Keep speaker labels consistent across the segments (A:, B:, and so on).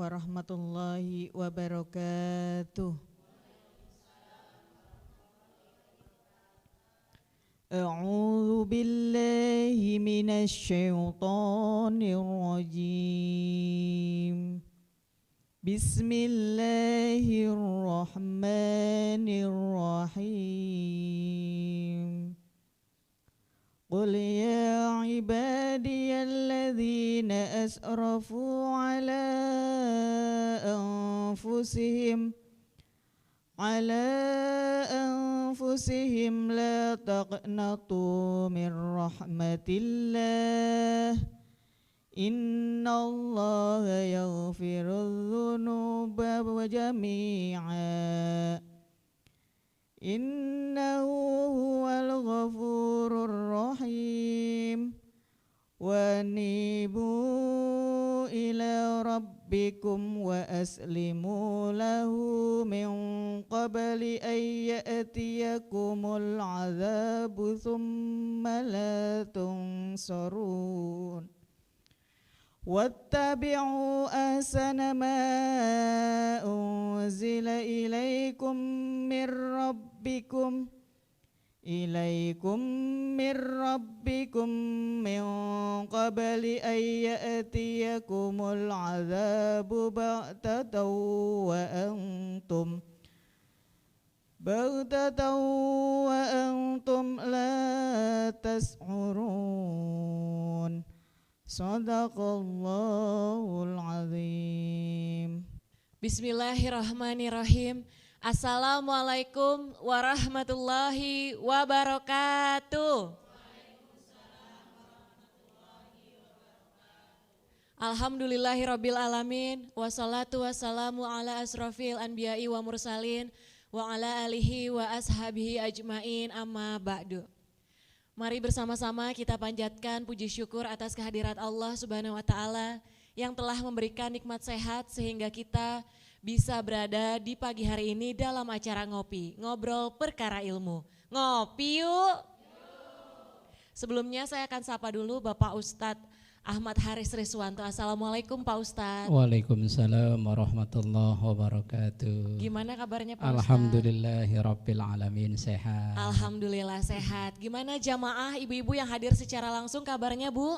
A: warahmatullahi wabarakatuh. A'udzu billahi minasy syaithanir rajim. Bismillahirrahmanirrahim. Qul ya ibadiyalladzina asrafu ala anfusihim la taqnatu min rahmatillah innallaha yaghfirudz dzunuba jami'a innahu huwal ghafurur rahim wa nibu ila rabbikum wa aslimu lahu min qabli an ya'tiyakumul azabu thumma la tunsarun wattabi'u ahsana ma unzila ilaykum min rabbikum min qabli an ya'tiyakumul azabu baghtatan wa antum la tash'urun. Sadaqallahul azim.
B: Bismillahirrahmanirrahim. Assalamualaikum warahmatullahi wabarakatuh. Alhamdulillahirabbil alamin wassalatu wassalamu ala asrofil anbiya'i wa mursalin wa ala alihi wa ashabihi ajmain amma ba'du. Mari bersama-sama kita panjatkan puji syukur atas kehadirat Allah Subhanahu wa taala yang telah memberikan nikmat sehat sehingga kita bisa berada di pagi hari ini dalam acara ngopi, ngobrol perkara ilmu. Ngopi yuk. Sebelumnya saya akan sapa dulu Bapak Ustadz Ahmad Haris Riswanto. Assalamualaikum Pak Ustadz.
C: Waalaikumsalam warahmatullahi wabarakatuh.
B: Gimana kabarnya Pak Ustadz?
C: Alhamdulillahirabbil alamin, sehat.
B: Alhamdulillah sehat. Gimana jamaah ibu-ibu yang hadir secara langsung kabarnya Bu?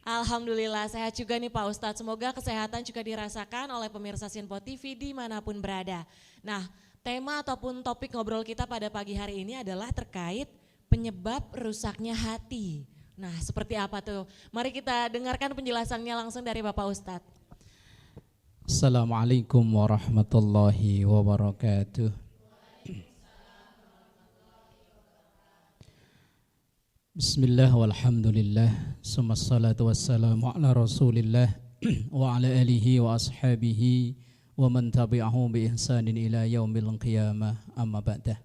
B: Alhamdulillah sehat juga nih Pak Ustadz. Semoga kesehatan juga dirasakan oleh pemirsa Sinpo TV dimanapun berada. Nah, tema ataupun topik ngobrol kita pada pagi hari ini adalah terkait penyebab rusaknya hati. Nah, seperti apa tuh? Mari kita dengarkan penjelasannya langsung dari Bapak Ustadz.
C: Assalamualaikum warahmatullahi wabarakatuh. Bismillah walhamdulillah, summa salatu wassalamu ala rasulillah wa ala alihi wa ashabihi wa man tabi'ahu bi ihsanin ila yaumil qiyamah, amma ba'dah.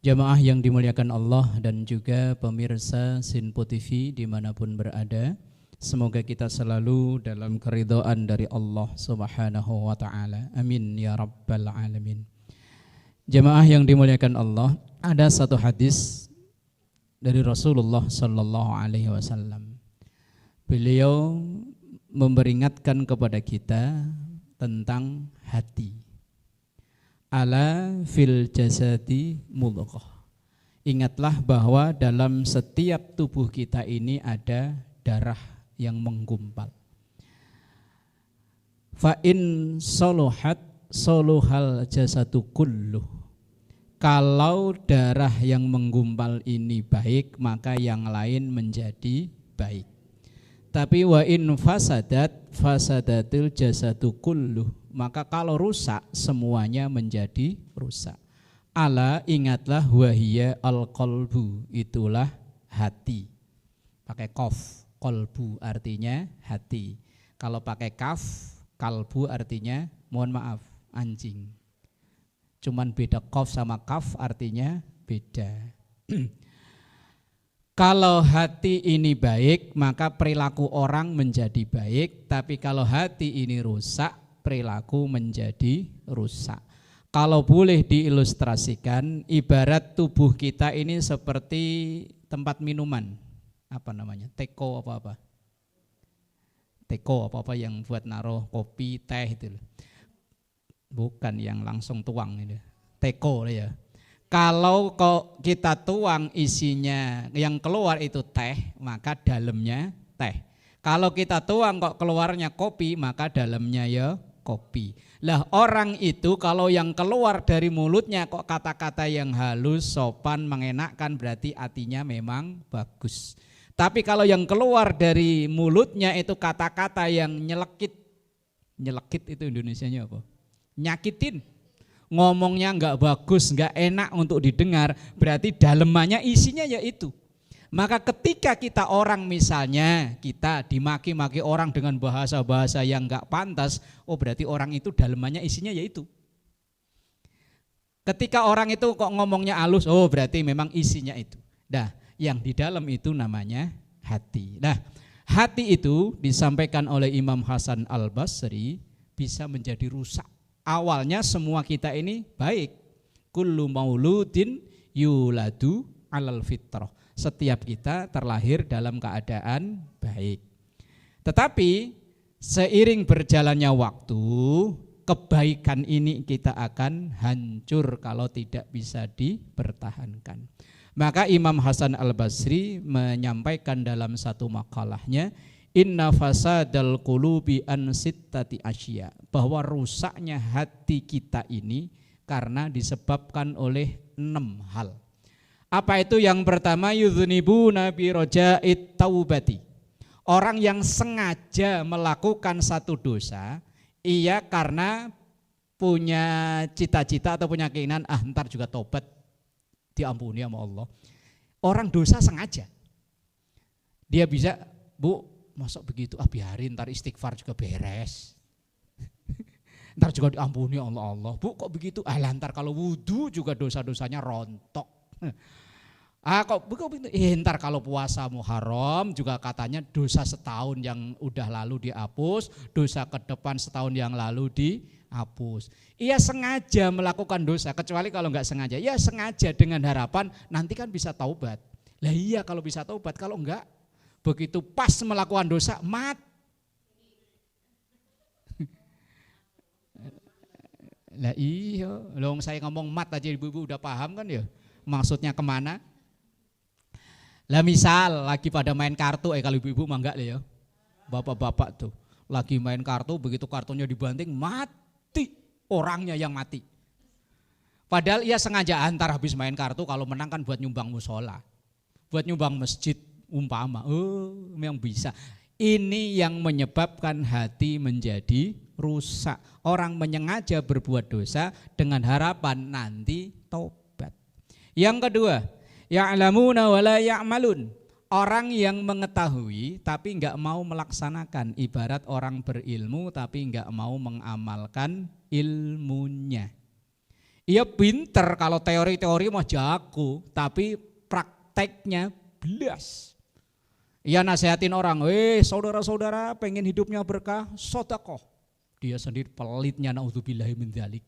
C: Jamaah yang dimuliakan Allah dan juga pemirsa Sinpo TV dimanapun berada, semoga kita selalu dalam keridhaan dari Allah Subhanahu wa ta'ala, amin ya rabbal alamin. Jamaah yang dimuliakan Allah, ada satu hadis dari Rasulullah sallallahu alaihi wasallam. Beliau memperingatkan kepada kita tentang hati. Ala fil jasadi mudghah. Ingatlah bahwa dalam setiap tubuh kita ini ada darah yang menggumpal. Fa in soluhat soluhal jasadu kulluh. Kalau darah yang menggumpal ini baik, maka yang lain menjadi baik. Tapi wa in fasadat fasadatil jasadu kulluh. Maka kalau rusak, semuanya menjadi rusak. Ala, ingatlah, wahiyya al-qalbu, itulah hati. Pakai qaf, qalbu artinya hati. Kalau pakai kaf, kalbu artinya mohon maaf, anjing. Cuman beda qaf sama kaf artinya beda. Kalau hati ini baik, maka perilaku orang menjadi baik. Tapi kalau hati ini rusak, perilaku menjadi rusak. Kalau boleh diilustrasikan, ibarat tubuh kita ini seperti tempat minuman. Apa namanya? Teko apa-apa? teko apa-apa yang buat naruh kopi, teh itu loh. Bukan yang langsung tuang itu. Teko ya. Kalau kok kita tuang isinya yang keluar itu teh, maka dalamnya teh. Kalau kita tuang kok keluarnya kopi, maka dalamnya ya kopi. Lah orang itu kalau yang keluar dari mulutnya kok kata-kata yang halus, sopan, mengenakkan, berarti hatinya memang bagus. Tapi kalau yang keluar dari mulutnya itu kata-kata yang nyelekit. Nyelekit itu Indonesianya apa? Nyakitin. Ngomongnya enggak bagus, enggak enak untuk didengar, berarti dalemannya isinya ya itu. Maka ketika kita orang misalnya kita dimaki-maki orang dengan bahasa-bahasa yang enggak pantas, oh berarti orang itu dalemannya isinya ya itu. Ketika orang itu kok ngomongnya halus, oh berarti memang isinya itu. Nah, yang di dalam itu namanya hati. Nah, hati itu disampaikan oleh Imam Hasan Al-Basri bisa menjadi rusak. Awalnya semua kita ini baik. Kullu mauludin yuladu alal fitrah. Setiap kita terlahir dalam keadaan baik. Tetapi seiring berjalannya waktu, kebaikan ini kita akan hancur kalau tidak bisa dipertahankan. Maka Imam Hasan Al-Basri menyampaikan dalam satu makalahnya, inna fasadal qulubi an sittati asya, bahwa rusaknya hati kita ini karena disebabkan oleh 6 hal. Apa itu? Yang pertama, yudhnibuna bi raja'it taubati. Orang yang sengaja melakukan satu dosa, ia karena punya cita-cita atau punya keinginan, ntar juga tobat, diampuni sama Allah. Orang dosa sengaja. Dia bisa, Bu, masa begitu, biarin, ntar istighfar juga beres. Ntar juga diampuni Allah. Bu, kok begitu? Ntar kalau wudhu juga dosa-dosanya rontok. Kok begitu? Ntar kalau puasa Muharram juga katanya dosa setahun yang udah lalu dihapus, dosa ke depan setahun yang lalu dihapus. Ia sengaja melakukan dosa, kecuali kalau enggak sengaja. Ya sengaja dengan harapan nanti kan bisa taubat. Lah iya kalau bisa taubat, kalau enggak begitu pas melakukan dosa mati. Lah iya, loh saya ngomong mat aja ibu-ibu udah paham kan ya maksudnya kemana. Lah misal lagi pada main kartu, kalau ibu-ibu mah enggak ya, bapak-bapak tuh lagi main kartu, begitu kartunya dibanting mati, orangnya yang mati. Padahal ia sengaja antar habis main kartu kalau menang kan buat nyumbang musola, buat nyumbang masjid umpama, memang bisa. Ini yang menyebabkan hati menjadi rusak. Orang menyengaja berbuat dosa dengan harapan nanti taubat. Yang kedua, ya'lamuna wa la ya'malun. Orang yang mengetahui tapi enggak mau melaksanakan, ibarat orang berilmu tapi enggak mau mengamalkan ilmunya. Ia pinter kalau teori-teori mah jago, tapi prakteknya belas. Ia nasihatin orang, saudara-saudara pengen hidupnya berkah, sedekah. Dia sendiri pelitnya, naudzubillahi min dzalik.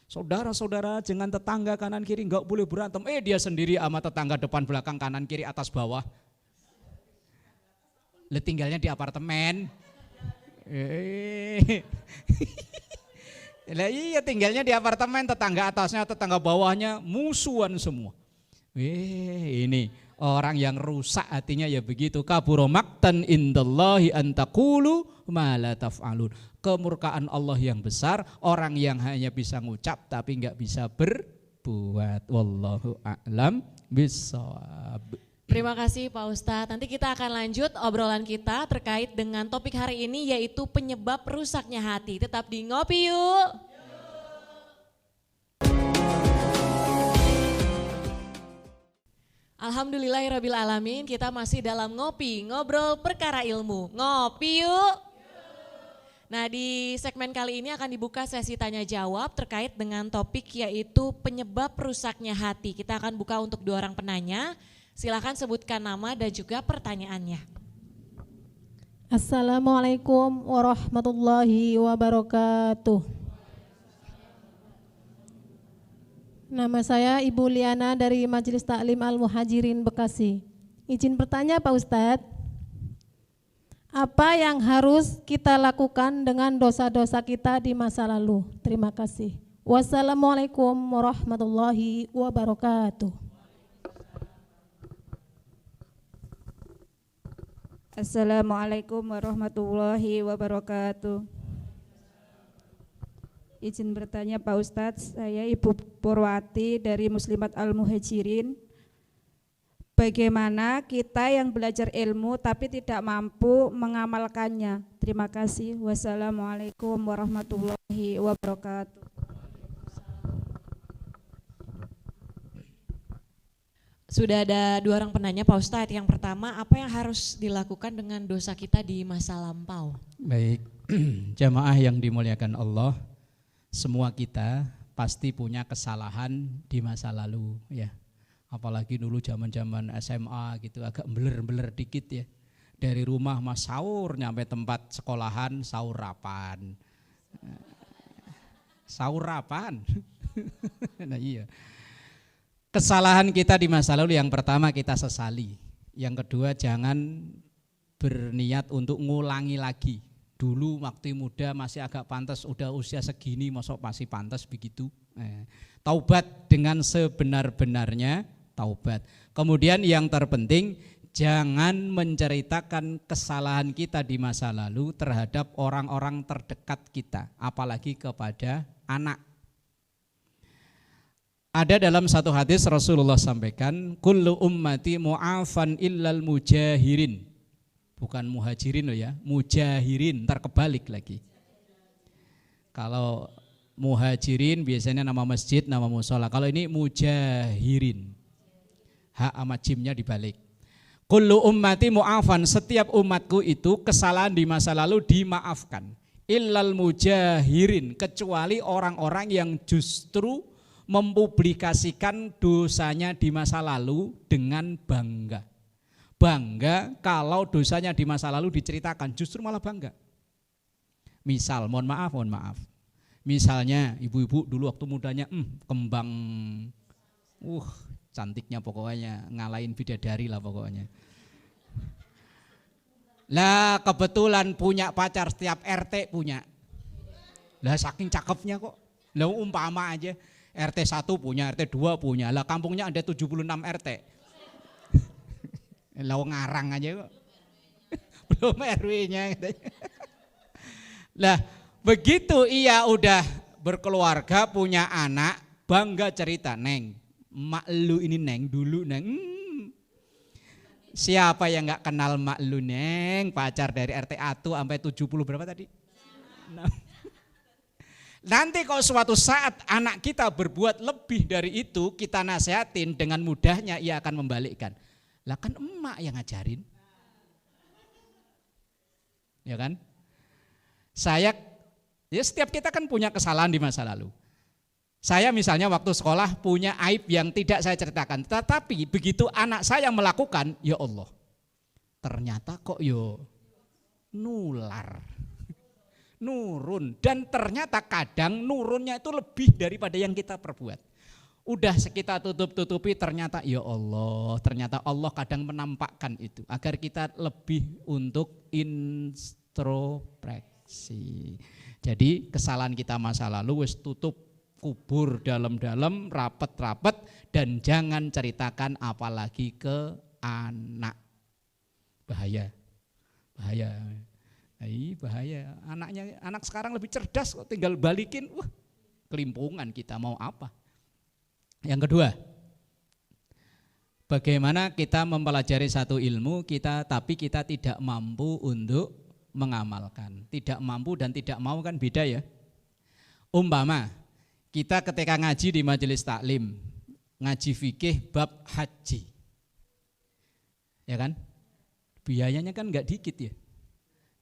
C: Saudara-saudara jangan tetangga kanan kiri enggak boleh berantem. Dia sendiri sama tetangga depan belakang kanan kiri atas bawah. Tinggalnya di apartemen. Iya tinggalnya di apartemen, tetangga atasnya, tetangga bawahnya musuhan semua. Ini orang yang rusak hatinya ya begitu. Kabura maqtan indallahi an taqulu ma la taf'alun. Kemurkaan Allah yang besar, orang yang hanya bisa ngucap tapi enggak bisa berbuat. Wallahu a'lam bishawab.
B: Terima kasih Pak Ustadz. Nanti kita akan lanjut obrolan kita terkait dengan topik hari ini yaitu penyebab rusaknya hati. Tetap di Ngopi Yuk. Alhamdulillahirrabbilalamin, kita masih dalam ngopi, ngobrol perkara ilmu. Ngopi yuk. Nah di segmen kali ini akan dibuka sesi tanya jawab terkait dengan topik yaitu penyebab rusaknya hati. Kita akan buka untuk 2 orang penanya. Silakan sebutkan nama dan juga pertanyaannya.
D: Assalamualaikum warahmatullahi wabarakatuh. Nama saya Ibu Liana dari Majelis Taklim Al-Muhajirin Bekasi. Izin bertanya Pak Ustadz, apa yang harus kita lakukan dengan dosa-dosa kita di masa lalu. Terima kasih. Wassalamualaikum warahmatullahi wabarakatuh.
E: Assalamualaikum warahmatullahi wabarakatuh. Izin bertanya Pak Ustadz, saya Ibu Purwati dari Muslimat Al-Muhajirin. Bagaimana kita yang belajar ilmu tapi tidak mampu mengamalkannya? Terima kasih. Wassalamualaikum warahmatullahi wabarakatuh.
B: Sudah ada 2 orang penanya Pak Ustadz. Yang pertama, apa yang harus dilakukan dengan dosa kita di masa lampau?
C: Baik, jamaah yang dimuliakan Allah, semua kita pasti punya kesalahan di masa lalu ya. Apalagi dulu zaman-zaman SMA gitu agak beler-beler dikit ya. Dari rumah mas sahur nyampe tempat sekolahan sahurapan. Sahurapan. Nah iya. Kesalahan kita di masa lalu yang pertama kita sesali. Yang kedua jangan berniat untuk ngulangi lagi. Dulu waktu muda masih agak pantas, udah usia segini masuk masih pantas begitu. Taubat dengan sebenar-benarnya, taubat. Kemudian yang terpenting jangan menceritakan kesalahan kita di masa lalu terhadap orang-orang terdekat kita, apalagi kepada anak. Ada dalam satu hadis Rasulullah sampaikan, kullu ummati mu'afan illal mujahirin. Bukan muhajirin loh ya, mujahirin, ntar kebalik lagi. Kalau muhajirin biasanya nama masjid, nama musola. Kalau ini mujahirin, hak sama jimnya dibalik. Kullu ummati mu'afan, setiap umatku itu kesalahan di masa lalu dimaafkan. Illal mujahirin, kecuali orang-orang yang justru mempublikasikan dosanya di masa lalu dengan bangga. Bangga kalau dosanya di masa lalu diceritakan, justru malah bangga. Misal, mohon maaf. Misalnya ibu-ibu dulu waktu mudanya kembang, cantiknya pokoknya, ngalahin bidadari lah pokoknya. Lah kebetulan punya pacar, setiap RT punya. Lah saking cakepnya kok. Lah umpama aja RT 1 punya, RT 2 punya. Lah kampungnya ada 76 RT. Lah ngarang aja kok. Belum RW-nya. Lah begitu ia udah berkeluarga, punya anak, bangga cerita, Neng, mak lu ini Neng, dulu Neng. Siapa yang gak kenal mak lu Neng, pacar dari RT 1 sampai 70 berapa tadi? Nanti kalau suatu saat anak kita berbuat lebih dari itu, kita nasihatin dengan mudahnya ia akan membalikkan. Lah kan emak yang ngajarin. Ya kan? Setiap kita kan punya kesalahan di masa lalu. Saya misalnya waktu sekolah punya aib yang tidak saya ceritakan, tetapi begitu anak saya melakukan, ya Allah, ternyata kok nular, nurun, dan ternyata kadang nurunnya itu lebih daripada yang kita perbuat. Udah kita tutup-tutupi, ternyata ya Allah, ternyata Allah kadang menampakkan itu agar kita lebih untuk introspeksi. Jadi kesalahan kita masa lalu wis tutup, kubur dalam-dalam, rapet-rapet, dan jangan ceritakan apalagi ke anak. Bahaya. Bahaya. Anak sekarang lebih cerdas kok, tinggal balikin, kelimpungan kita mau apa. Yang kedua, bagaimana kita mempelajari satu ilmu tapi kita tidak mampu untuk mengamalkan. Tidak mampu dan tidak mau kan beda ya. Umpama kita ketika ngaji di majelis taklim, ngaji fikih bab haji, ya kan? Biayanya kan nggak dikit ya.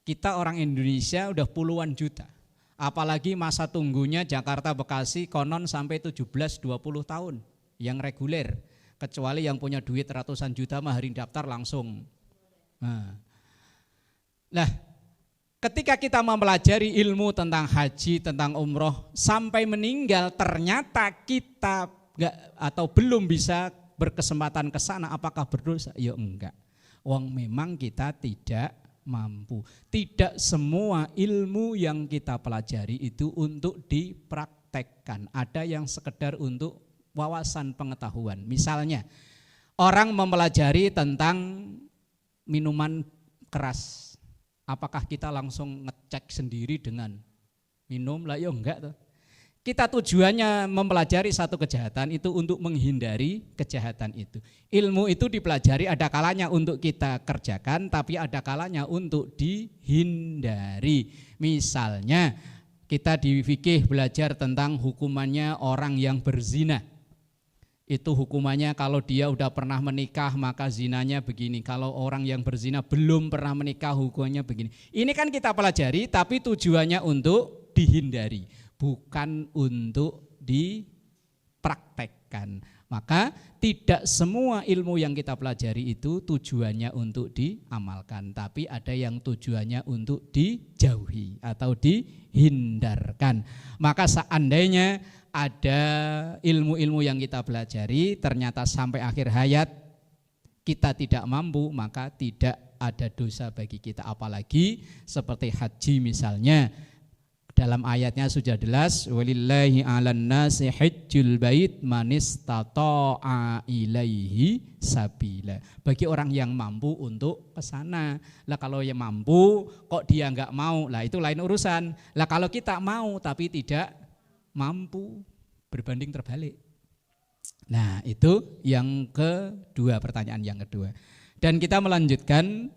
C: Kita orang Indonesia udah puluhan juta. Apalagi masa tunggunya Jakarta Bekasi konon sampai 17-20 tahun yang reguler. Kecuali yang punya duit ratusan juta mah hari daftar langsung. Nah, ketika kita mempelajari ilmu tentang haji, tentang umroh sampai meninggal, ternyata kita belum bisa berkesempatan ke sana, apakah berdosa? Ya enggak. Wong memang kita tidak mampu. Tidak semua ilmu yang kita pelajari itu untuk dipraktekkan. Ada yang sekedar untuk wawasan pengetahuan. Misalnya, orang mempelajari tentang minuman keras. Apakah kita langsung ngecek sendiri dengan minum? Lah ya enggak tuh. Kita tujuannya mempelajari satu kejahatan itu untuk menghindari kejahatan itu. Ilmu itu dipelajari ada kalanya untuk kita kerjakan, tapi ada kalanya untuk dihindari. Misalnya kita di fikih belajar tentang hukumannya orang yang berzina. Itu hukumannya kalau dia udah pernah menikah maka zinanya begini. Kalau orang yang berzina belum pernah menikah hukumannya begini. Ini kan kita pelajari tapi tujuannya untuk dihindari, bukan untuk dipraktekkan. Maka tidak semua ilmu yang kita pelajari itu tujuannya untuk diamalkan, tapi ada yang tujuannya untuk dijauhi atau dihindarkan. Maka seandainya ada ilmu-ilmu yang kita pelajari ternyata sampai akhir hayat kita tidak mampu, maka tidak ada dosa bagi kita. Apalagi seperti haji misalnya, dalam ayatnya sudah jelas, walillahi 'alan nasi hajjul bait man istata'a ilaihi sabila. Bagi orang yang mampu untuk ke sana. Lah kalau yang mampu kok dia enggak mau, lah itu lain urusan. Lah kalau kita mau tapi tidak mampu, berbanding terbalik. Nah, itu yang kedua, pertanyaan yang kedua. Dan kita melanjutkan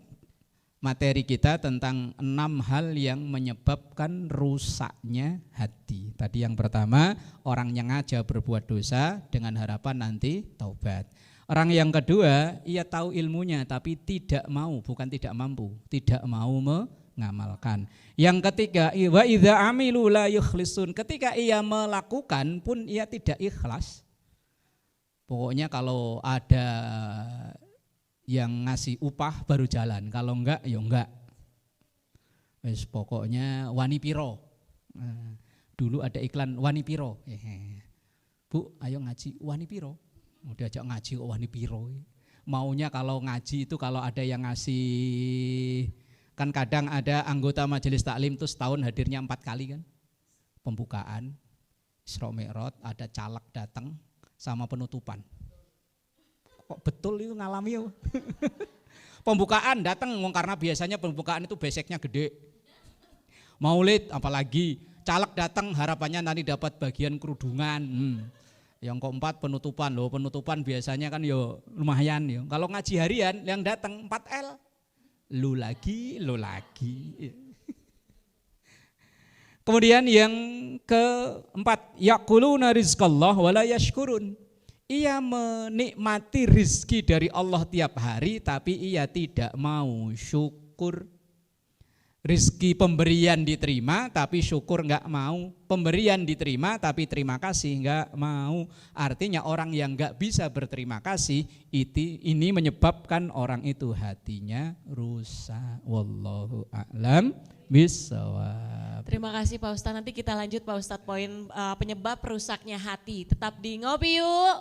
C: materi kita tentang 6 hal yang menyebabkan rusaknya hati. Tadi yang pertama, orang yang ngajak berbuat dosa dengan harapan nanti taubat. Orang yang kedua, ia tahu ilmunya tapi tidak mau, bukan tidak mampu, tidak mau mengamalkan. Yang ketiga, wa idza amilu la yukhlisun. Ketika ia melakukan pun ia tidak ikhlas. Pokoknya kalau ada yang ngasih upah baru jalan, kalau enggak ya enggak. Wes pokoknya wani piro. Dulu ada iklan wani piro. Bu, ayo ngaji wani piro. Mau diajak ngaji kok wani piro. Maunya kalau ngaji itu kalau ada yang ngasih, kan kadang ada anggota majelis taklim itu setahun hadirnya 4 kali kan. Pembukaan, Isra Mi'raj, ada caleg datang sama penutupan. Kok betul itu ngalami ya? Pembukaan datang karena biasanya pembukaan itu beseknya gede. Maulid apalagi, caleg datang harapannya nanti dapat bagian kerudungan. Yang keempat penutupan loh, penutupan biasanya kan yo lumayan yo. Kalau ngaji harian yang datang 4L, lu lagi. Kemudian yang keempat, yaquluna rizqallah wala yashkurun. Ia menikmati rizki dari Allah tiap hari tapi ia tidak mau syukur. Rizki pemberian diterima tapi syukur enggak mau. Pemberian diterima tapi terima kasih enggak mau. Artinya orang yang enggak bisa berterima kasih ini menyebabkan orang itu hatinya rusak. Wallahu a'lam bishawab.
B: Terima kasih Pak Ustadz. Nanti kita lanjut Pak Ustadz poin penyebab rusaknya hati. Tetap di Ngopi Yuk.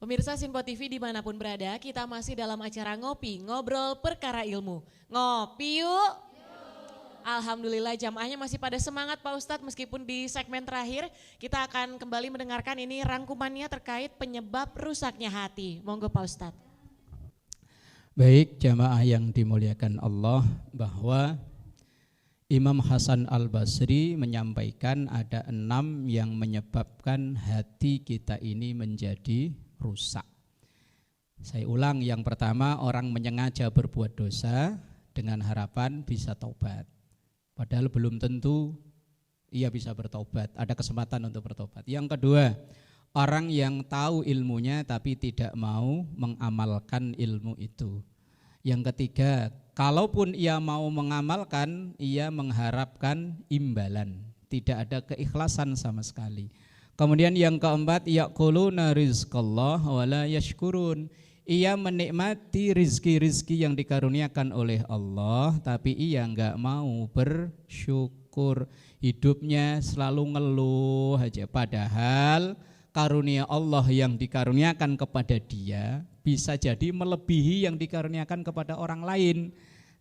B: Pemirsa Simpo TV dimanapun berada, kita masih dalam acara Ngopi, ngobrol perkara ilmu. Ngopi yuk. Alhamdulillah jamaahnya masih pada semangat Pak Ustadz, meskipun di segmen terakhir kita akan kembali mendengarkan ini rangkumannya terkait penyebab rusaknya hati. Monggo Pak Ustadz.
C: Baik jamaah yang dimuliakan Allah, bahwa Imam Hasan Al-Basri menyampaikan ada 6 yang menyebabkan hati kita ini menjadi rusak. Saya ulang, yang pertama, orang menyengaja berbuat dosa dengan harapan bisa taubat. Padahal belum tentu ia bisa bertobat, ada kesempatan untuk bertobat. Yang kedua, orang yang tahu ilmunya tapi tidak mau mengamalkan ilmu itu. Yang ketiga, kalaupun ia mau mengamalkan, ia mengharapkan imbalan, tidak ada keikhlasan sama sekali. Kemudian yang keempat, yaquluna rizqallah wala yashkurun. Ia menikmati rizki-rizki yang dikaruniakan oleh Allah, tapi ia enggak mau bersyukur. Hidupnya selalu ngeluh aja, padahal karunia Allah yang dikaruniakan kepada dia bisa jadi melebihi yang dikaruniakan kepada orang lain.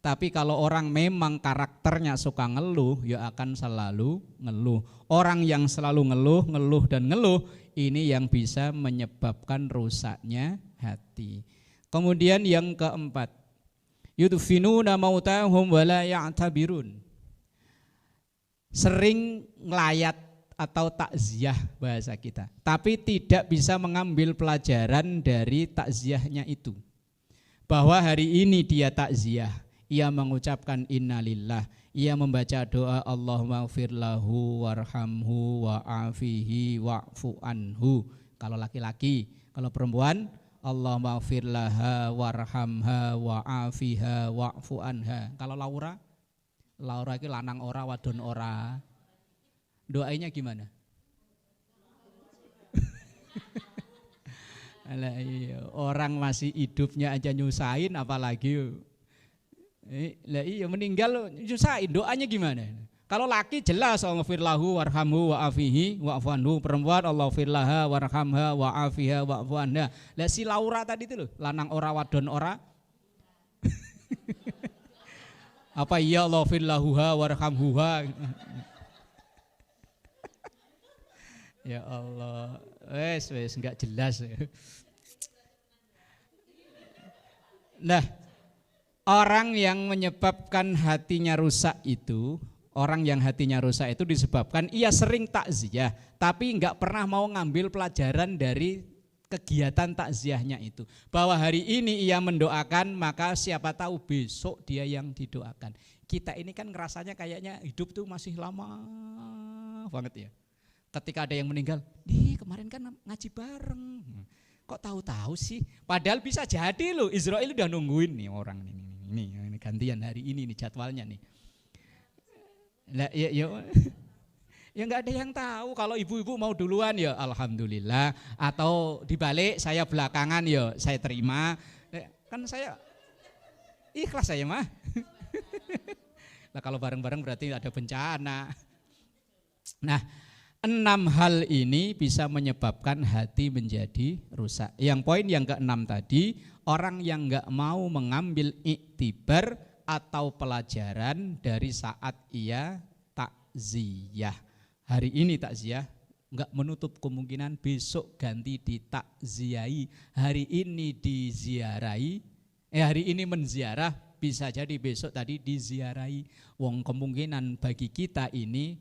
C: Tapi kalau orang memang karakternya suka ngeluh, ya akan selalu ngeluh. Orang yang selalu ngeluh dan ngeluh, ini yang bisa menyebabkan rusaknya hati. Kemudian yang keempat, yudfinuna mautahum wala ya'tabirun. Sering ngelayat atau takziah bahasa kita, tapi tidak bisa mengambil pelajaran dari takziahnya itu. Bahwa hari ini dia takziah, ia mengucapkan innalillah, ia membaca doa Allahumma ighfir lahu warhamhu wa'afihi wa'fu anhu. Kalau laki-laki, kalau perempuan Allahumma ighfir laha warhamha wa'afiha wa'fu anha. Kalau Laura itu lanang ora wadon ora. Doanya gimana? Alah, iya. Orang masih hidupnya aja nyusahin apalagi lah iya meninggal nyusahin, doanya gimana? Kalau laki jelas Allahumma lahu warhamhu wa'afihi wa'fu anhu, perempuan Allahumma firlaha warhamha wa'afiha wa'fu anha. Lah si Laura tadi itu loh, lanang ora wadon ora. Apa iya Allahumma firlahuha warhamhuha. Ya Allah, wes enggak jelas. Nah, orang yang menyebabkan hatinya rusak itu, orang yang hatinya rusak itu disebabkan ia sering takziah, tapi enggak pernah mau ngambil pelajaran dari kegiatan takziahnya itu. Bahwa hari ini ia mendoakan, maka siapa tahu besok dia yang didoakan. Kita ini kan ngerasanya kayaknya hidup tuh masih lama banget ya. Ketika ada yang meninggal, nih kemarin kan ngaji bareng. Kok tahu-tahu sih? Padahal bisa jadi loh, Israel udah nungguin nih orang ini gantian hari ini nih jadwalnya nih. Lah ya nggak ada yang tahu. Kalau ibu-ibu mau duluan ya alhamdulillah, atau dibalik saya belakangan ya saya terima. Kan saya ikhlas saya mah. Nah kalau bareng-bareng berarti ada bencana. Nah, 6 hal ini bisa menyebabkan hati menjadi rusak. Yang poin yang ke-6 tadi, orang yang enggak mau mengambil iktibar atau pelajaran dari saat ia takziah. Hari ini takziah, enggak menutup kemungkinan besok ganti ditakziahi. Hari ini diziarahi, hari ini menziarah, bisa jadi besok tadi diziarahi. Wong kemungkinan bagi kita ini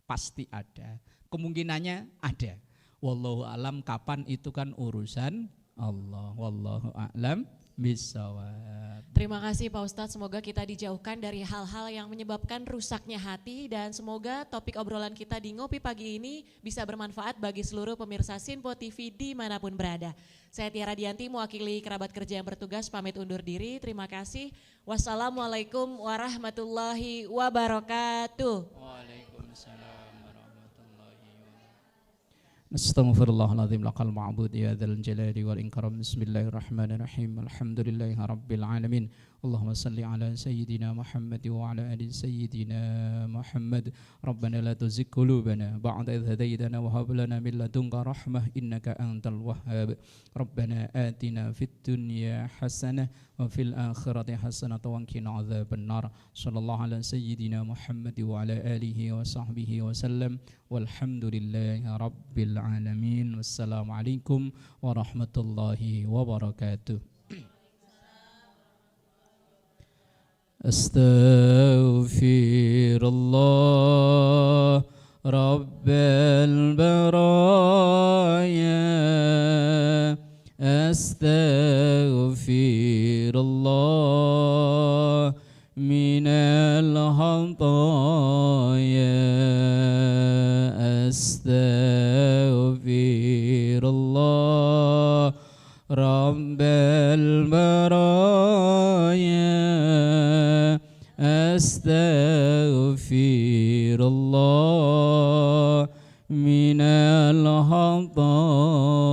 C: pasti ada. Kemungkinannya ada. Wallahu alam, kapan itu kan urusan Allah. Wallahu a'lam bishawab.
B: Terima kasih Pak Ustadz, semoga kita dijauhkan dari hal-hal yang menyebabkan rusaknya hati, dan semoga topik obrolan kita di Ngopi Pagi ini bisa bermanfaat bagi seluruh pemirsa Sinpo TV dimanapun berada. Saya Tiara Dianti, mewakili kerabat kerja yang bertugas, pamit undur diri. Terima kasih. Wassalamualaikum warahmatullahi wabarakatuh.
C: Astaghfirullahaladzim lakal ma'bud ya dzal jalali wal ikram. Bismillahirrahmanirrahim. Alhamdulillahi rabbil alamin. Allahumma salli ala sayyidina Muhammad wa ala ali sayyidina Muhammad. Rabbana la tuzigh qulubana ba'da idh hadaytana wa hab lana min ladunka rahmah innaka antal wahhab. Rabbana atina fid dunya hasanah wa fil akhirati hasanah wa qina adzaban nar. Sallallahu ala sayyidina Muhammad wa ala alihi wa sahbihi wa sallam. Walhamdulillahi rabbil alamin. Wassalamualaikum warahmatullahi wabarakatuh. Astaghfirullah Rabbal baraya. Astaghfirullah minal khataya. Astaghfirullah Rabbal baraya. Astaghfirullah minal khataya.